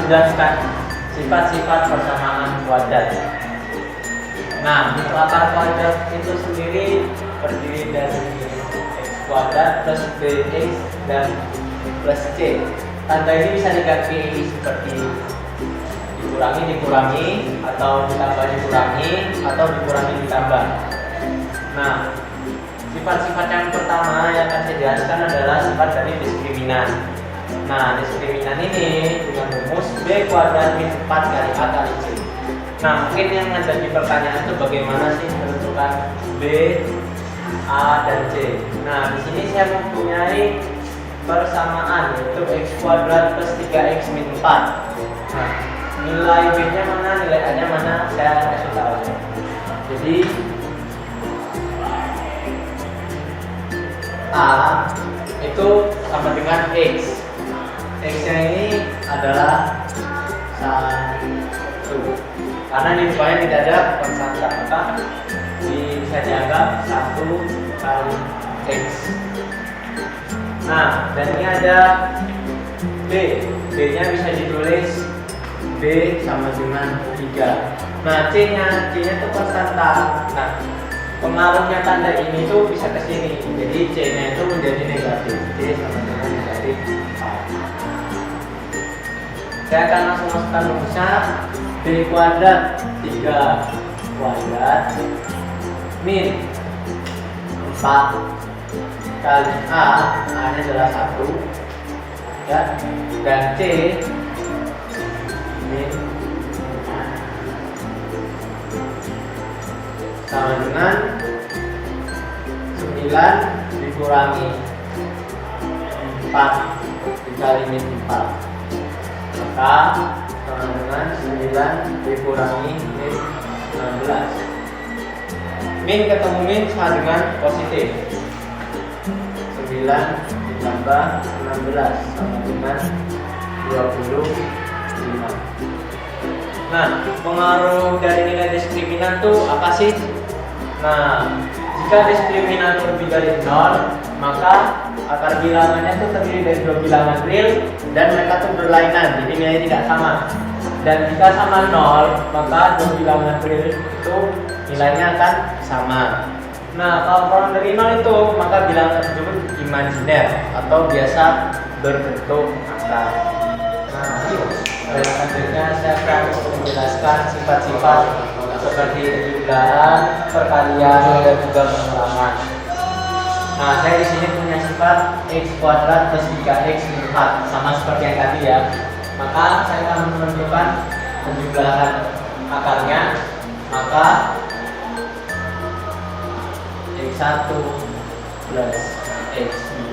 jelaskan sifat-sifat persamaan kuadrat. Nah, akar kuadrat itu sendiri terdiri dari x kuadrat plus bx dan plus c. Tanda ini bisa diganti seperti dikurangi, atau ditambah dikurangi, atau dikurangi ditambah. Nah, sifat-sifat yang pertama yang akan saya jelaskan adalah sifat dari diskriminan. Nah, diskriminan ini dengan rumus b kuadrat min 4 kali a kali c. Nah, mungkin yang menjadi pertanyaan itu bagaimana sih menentukan b, a, dan c. Nah, di sini saya mempunyai persamaan yaitu x kuadrat plus 3x min 4. Nah, nilai b-nya mana, nilai a-nya mana, saya kasih tahu. Jadi a itu sama dengan x. X-nya ini adalah 1. Karena di depannya tidak ada konstanta, maka bisa dianggap 1 kali x. Nah, dan ini ada b. B-nya bisa ditulis b sama dengan 3. Nah, c-nya itu konstanta. Nah, pengaruhnya tanda ini tuh bisa ke sini. Jadi c-nya itu menjadi negatif. C sama dengan negatif 4. Saya akan langsung masukkan rumusnya. B kuadrat 3 kuadrat min 4 kali a, a-nya adalah 1 ya, dan c min 4 sama dengan 9 dikurangi 4 dikali min 4, maka sama dengan 9 dikurangi min 16. Min ketemu min sama dengan positif. 9 ditambah 16 sama dengan 25. Nah, pengaruh dari nilai diskriminan tuh apa sih? Nah, jika diskriminan lebih dari 0, maka akar bilangannya itu terdiri dari 2 bilangan real dan mereka tuh berlainan, jadi nilainya tidak sama. Dan jika sama 0, maka 2 bilangan real itu nilainya akan sama. Nah, kalau kurang dari 0 itu, maka bilangan tersebut imajiner atau biasa berbentuk angka. Nah, selanjutnya saya akan menjelaskan sifat-sifat seperti jumlahan, perkalian, dan juga pengurangan. Nah, saya di sini punya sifat x kuadrat plus 3x min 4, sama seperti yang tadi ya. Maka saya akan menentukan penjumlahan akarnya. Maka x1 plus x2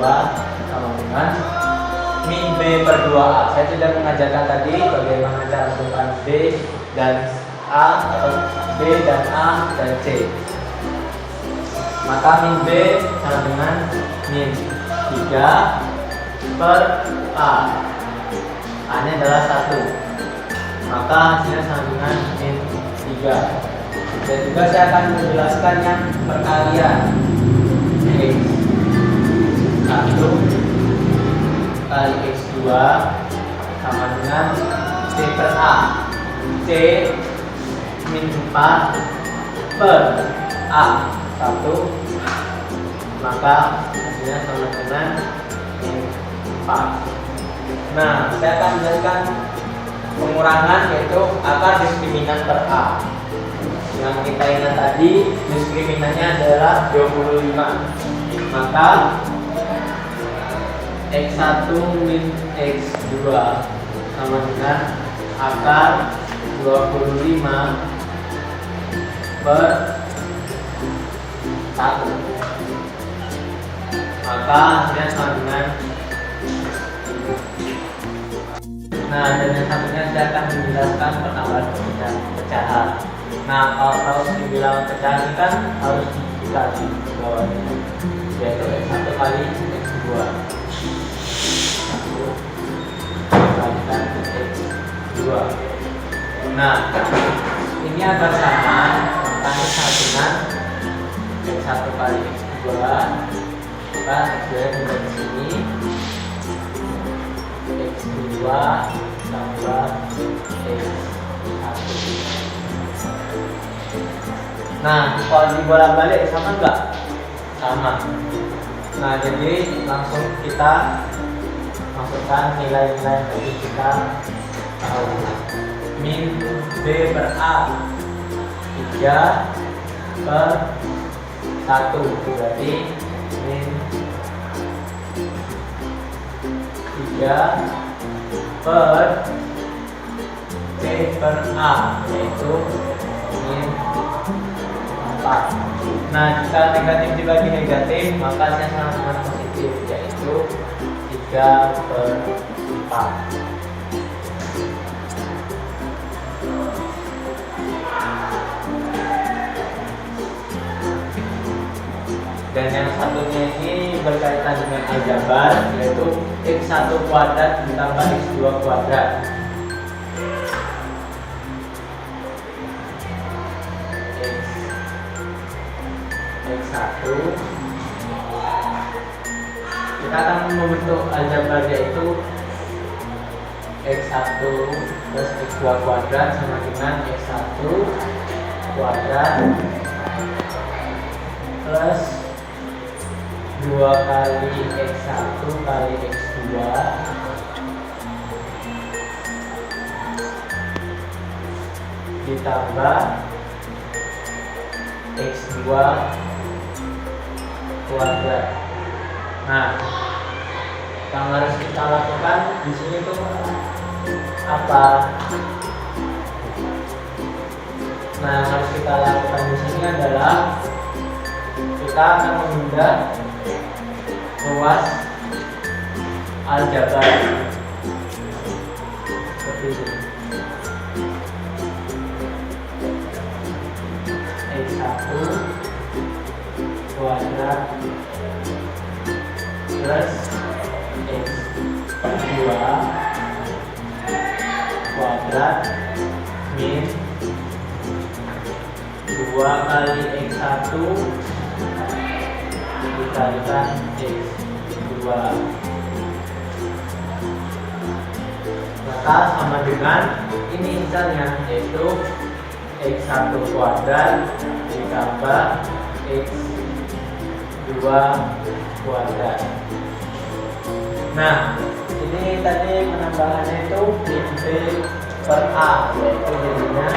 sama dengan min b per 2a. Saya tidak mengajarkan tadi bagaimana cara menentukan b dan a, atau b dan a dan c. Maka min b sama dengan min 3 per a. A nya adalah 1, maka hasilnya sama dengan min 3. Dan juga saya akan menjelaskan yang perkalian x1 kali x2 sama dengan c per a. C min 4 per a 1, maka hasilnya sama dengan min 4. Nah, saya akan menjelaskan pengurangan, yaitu akar diskriminan per a. Yang kita ingat tadi, diskriminannya adalah 25. Maka x1 min x2 sama dengan akar 25 per 1. Maka hasilnya sama dengan. Nah, dan yang satunya saya akan menjelaskan penambahan pecahan. Nah, kalau dibilang pecahan ini kan harus dikali bawah, yaitu x1 kali x2. 1 kalikan x2. Nah, ini agar sama, maka ini sama dengan x1 kali x2. Maka x2 nya di sini, x2 ditambah X1. Nah, kalau dibolak-balik sama enggak? Sama. Nah, jadi langsung kita masukkan nilai-nilai yang kita tahu. Min B per A 3 per 1, berarti min 3 per B per A, yaitu min 4. Nah, jika negatif dibagi negatif, maka hasilnya sama-sama positif, yaitu 3 per 4. Dan yang satunya ini berkaitan dengan aljabar, yaitu X1 kuadrat ditambah X2 kuadrat. X1, kita akan membentuk aljabar, yaitu X1 plus X2 kuadrat sama dengan X1 kuadrat plus 2 kali X1 kali X2 ditambah X2 kuadrat. Nah, yang harus kita lakukan di sini tuh apa? Nah, yang harus kita lakukan di sini adalah kita akan memindah ruas aljabar seperti ini. X1 kuadrat plus X2 kuadrat min 2 kali X1 dikalikan X2, maka sama dengan ini misalnya, yaitu X1 kuadrat ditambah X2 kuadrat. Nah, ini tadi penambahannya itu min B per A, yaitu jadinya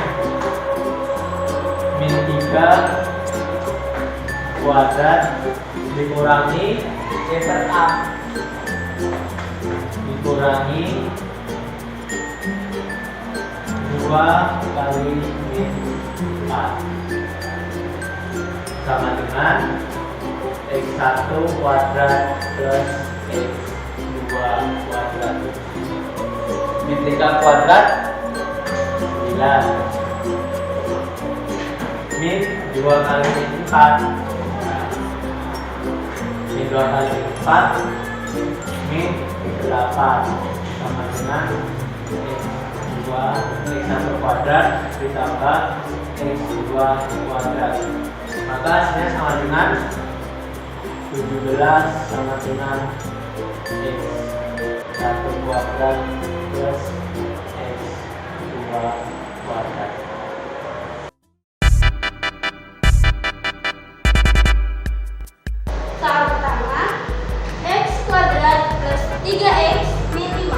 min 3 kuadrat dikurangi C per A dikurangi 2 kali min 4 sama dengan X1 kuadrat plus X2 kuadrat. Min 3 kuadrat 9, min 2 kali min 4, min 2 kali min 4 min 8 sama dengan X1 kuadrat ditambah X2 kuadrat, maka hasilnya sama dengan 17 sama dengan X1 kuadrat plus X2 kuadrat. Soal pertama, X kuadrat plus 3X min 5.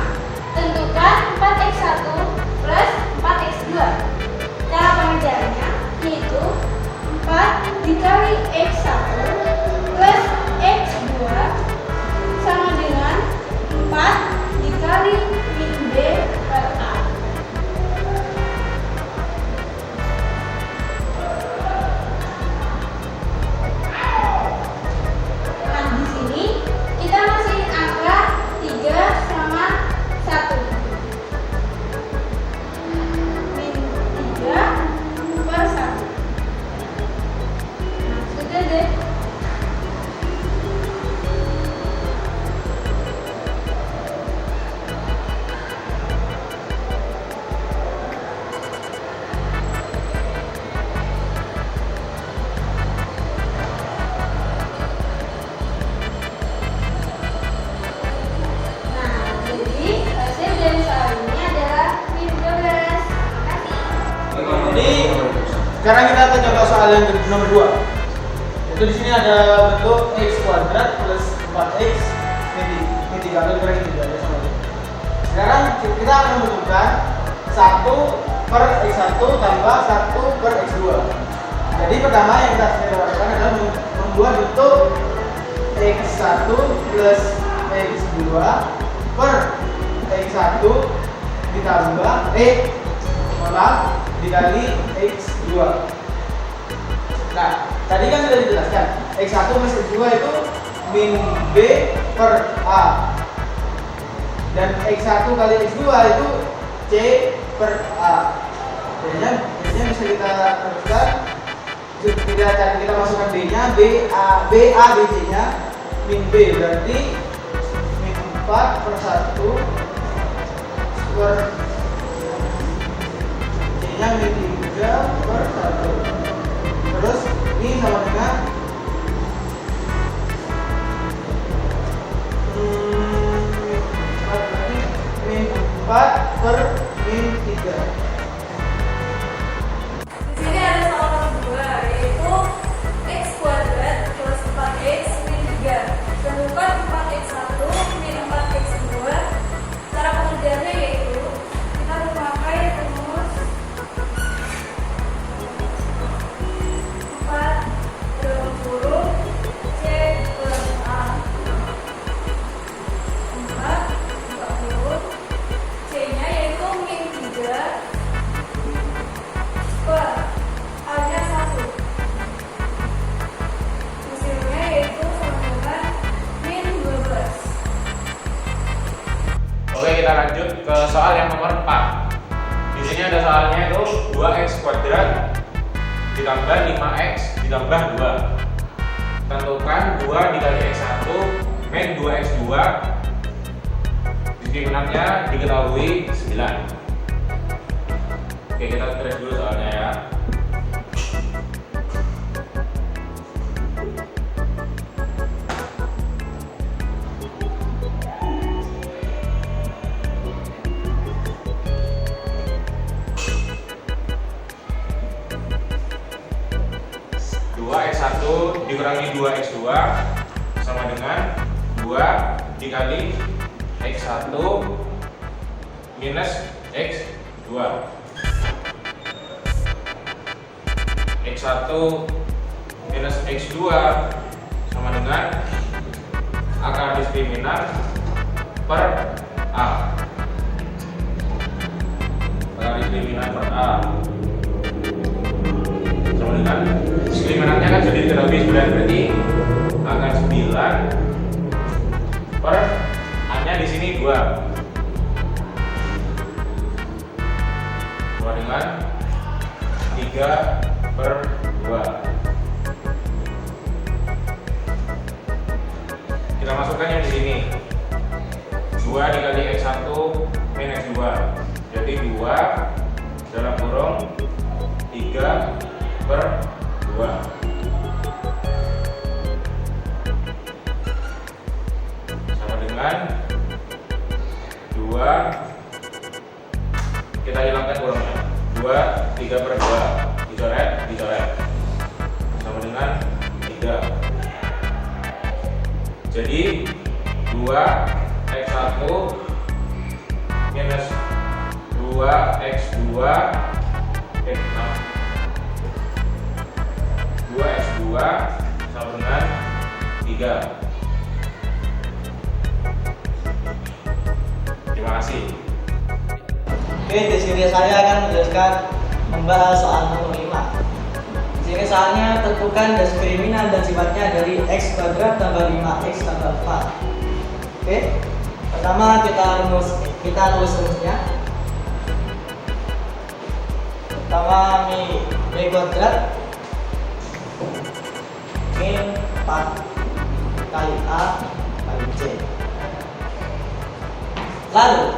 Tentukan 4X1 plus 4X2. Cara pengerjaannya yaitu 4 dikali X1 plus X2 sama dengan 4 dikali min B Sekarang kita akan contoh soal yang nomor 2. Itu di sini ada bentuk x kuadrat plus 4x min 3 atau dikurangi 3 ya sama aja. Sekarang kita akan menentukan 1 per x1 tambah 1 per x2. Jadi pertama yang kita harus lakukan adalah membuat bentuk x1 plus x2 per x1 ditambah dikali x2. Nah, tadi kan sudah dijelaskan x1 plus x2 itu min b per a, dan x1 kali x2 itu c per a. Jadinya bisa kita teruskan, kita masukkan b nya, b a b c nya min b, berarti min 4 per 1 per c nya min 3 per 1. Terus ini sama dengan min 4 per min 3. Di sini ada soal nomor 2, yaitu x kuadrat plus 4x min 3. Tentukan 4x1 min 4x2. Cara pengerjaannya yaitu kita memakai rumus 4 dalam kurung c per a. 4 buka kurung, c nya yaitu min 3 per a nya 1. Hasilnya yaitu sama dengan min 12. Oke, kita lanjut ke soal yang nomor 4. Di sini ada soalnya itu 2x kuadrat ditambah 5x ditambah 2. Tentukan 2 dikali x1 min 2x2. Diskriminantnya diketahui 9. Oke, kita tulis dulu soalnya ya. X1 dikurangi 2x2 sama dengan 2 dikali x1 minus x2. X1 minus x2 sama dengan akar diskriminan per a. Akar diskriminan per a sama dengan diskriminantnya kan sudah diketahui 9, berarti akar 9 per a nya di sini 2 sama dengan 3 per 2. Kita masukkan yang di sini 2 dikali x1 min x2, jadi 2 dalam kurung 3 per 2 sama dengan 2, kita hilangkan kurangnya, 2 3 per 2 dicoret sama dengan 3. Jadi 2 x1 minus 2 x2 2x2 sama dengan 3. Terima kasih. Oke, di sini saya akan menjelaskan membahas soal nomor 5. Di sini soalnya tentukan diskriminan dan sifatnya dari x kuadrat tambah 5x tambah 4. Oke, pertama kita tulis rumusnya. Pertama b kuadrat min 4 kali a kali c. Lalu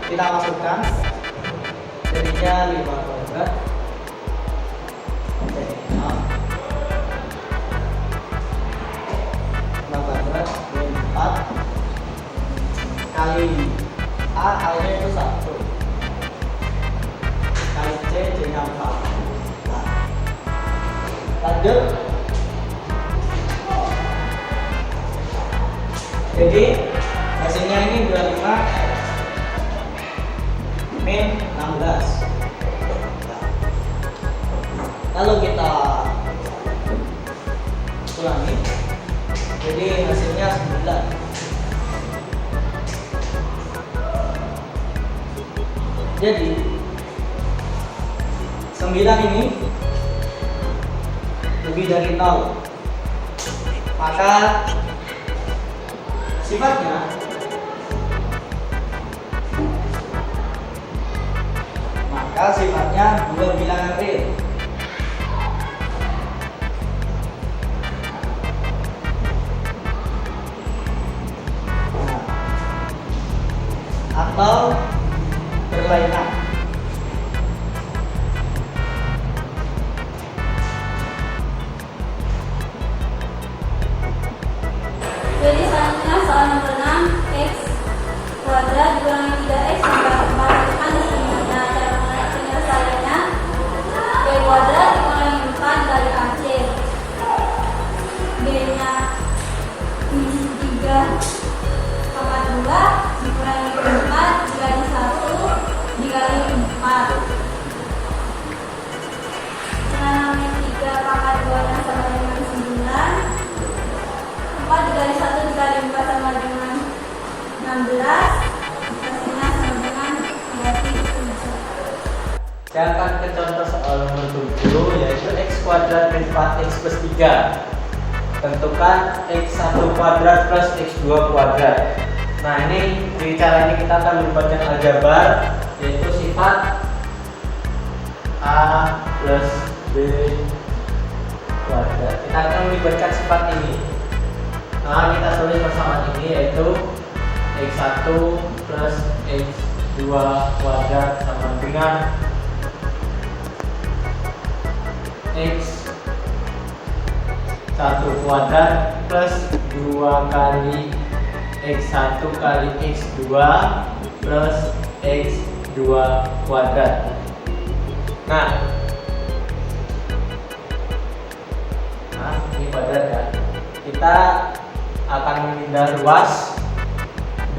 kita masukkan jadinya 5 kuadrat c a 5 kuadrat min 4 kali a nya itu 1 kali c nya lanjut. Jadi hasilnya ini 25 min 16. Lalu kita ulangi. Jadi hasilnya 9. Jadi 9 ini lebih dari 0. Maka sifatnya dua bilangan real. Atau berlainan. Jadi selanjutnya soal nomor 6, x kuadrat dikurangi 3x tambah 4 kan di sini. Nah, cara penyelesaiannya b kuadrat dikurangi 4 dari ac. B-nya ini 3 tambah 2 dikurangi 4 dikali 1 dikali 4. Nah, 3 pangkat 2 yang sama dengan 9. 4 dikali 1 dikali 4 sama dengan 16. Hasilnya sama dengan berarti 7. Saya akan ke contoh soal nomor 7, yaitu x kuadrat min 4x plus 3. Tentukan x1 kuadrat plus x2 kuadrat. Nah, ini di cara ini kita akan melibatkan aljabar, yaitu sifat a plus b kuadrat. Kita akan melibatkan sifat ini. Nah, kita tulis persamaan ini, yaitu x1 plus x2 kuadrat sama dengan x1 kuadrat plus 2 kali x1 kali x2 plus x2 kuadrat. Nah, ini kuadrat ya. Kita akan memindah ruas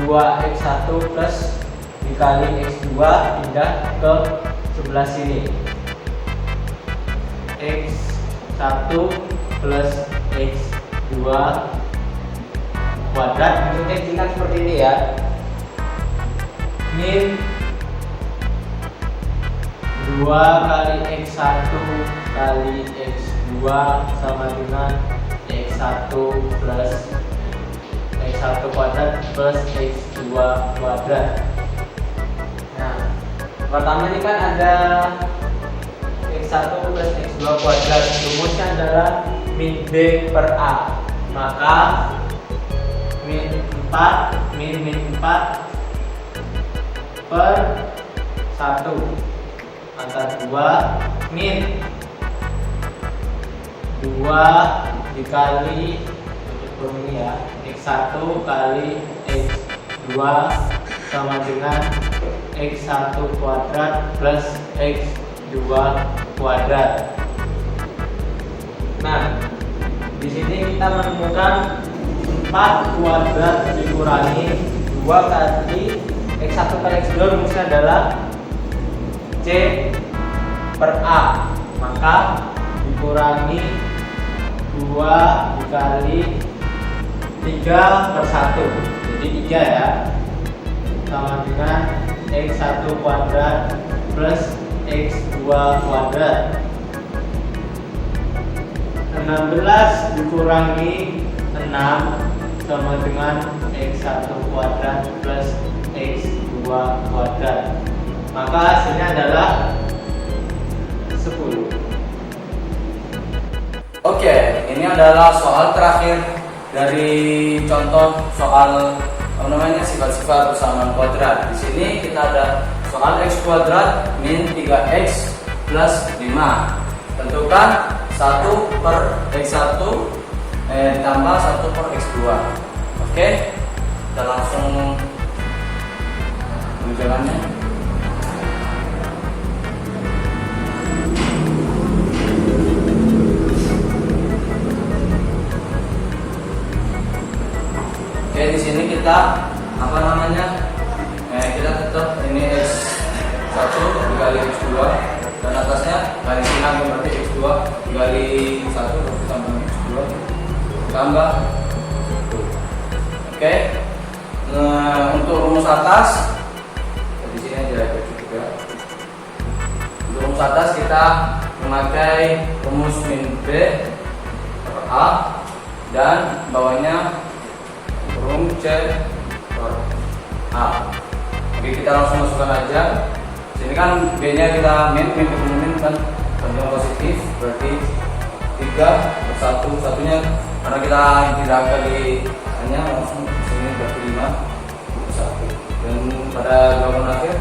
2x1 plus dikali x2 pindah ke sebelah sini. x1 plus x2 kuadrat bentuknya tingkat seperti ini ya. Min 2 kali x1 kali x2 sama dengan x1 plus x1 kuadrat plus x2 kuadrat. Nah, pertama ini kan ada x1 plus x2 kuadrat, rumusnya adalah min b per a. Maka min 4 per 1 angka 2 min 2 dikali ini ya, x1 kali x2 sama dengan x1 kuadrat plus x2 kuadrat. Nah, di sini kita menemukan 4 kuadrat dikurangi 2 kali x1 kali x2, rumusnya adalah c per a. Maka dikurangi 2 dikali 3 per 1, jadi 3 ya, sama dengan x1 kuadrat plus x2 kuadrat. 16 dikurangi 6 sama dengan x1 kuadrat plus x2 kuadrat. Maka hasilnya adalah 10. Oke, ini adalah soal terakhir dari contoh soal sifat-sifat persamaan kuadrat. Di sini kita ada soal x kuadrat min 3x plus 5. Tentukan 1 per x1 ditambah 1 per x2. Oke, kita langsung menjalannya. kita apa namanya? Kita tetap ini X1 dikali X2 dan atasnya kali silang berarti X2 dikali 1 tambah X2 tambah 1. Oke. Nah, untuk rumus atas di sini aja cukup ya. Untuk rumus atas kita memakai rumus min B per A dan bawahnya rum C per A. Oke, kita langsung masukkan aja. Sini kan B-nya kita min kan panjang positif berarti 3 per 1, satunya karena kita tidak kali hanya langsung sini berarti 5 per 1. Dan pada jawaban akhir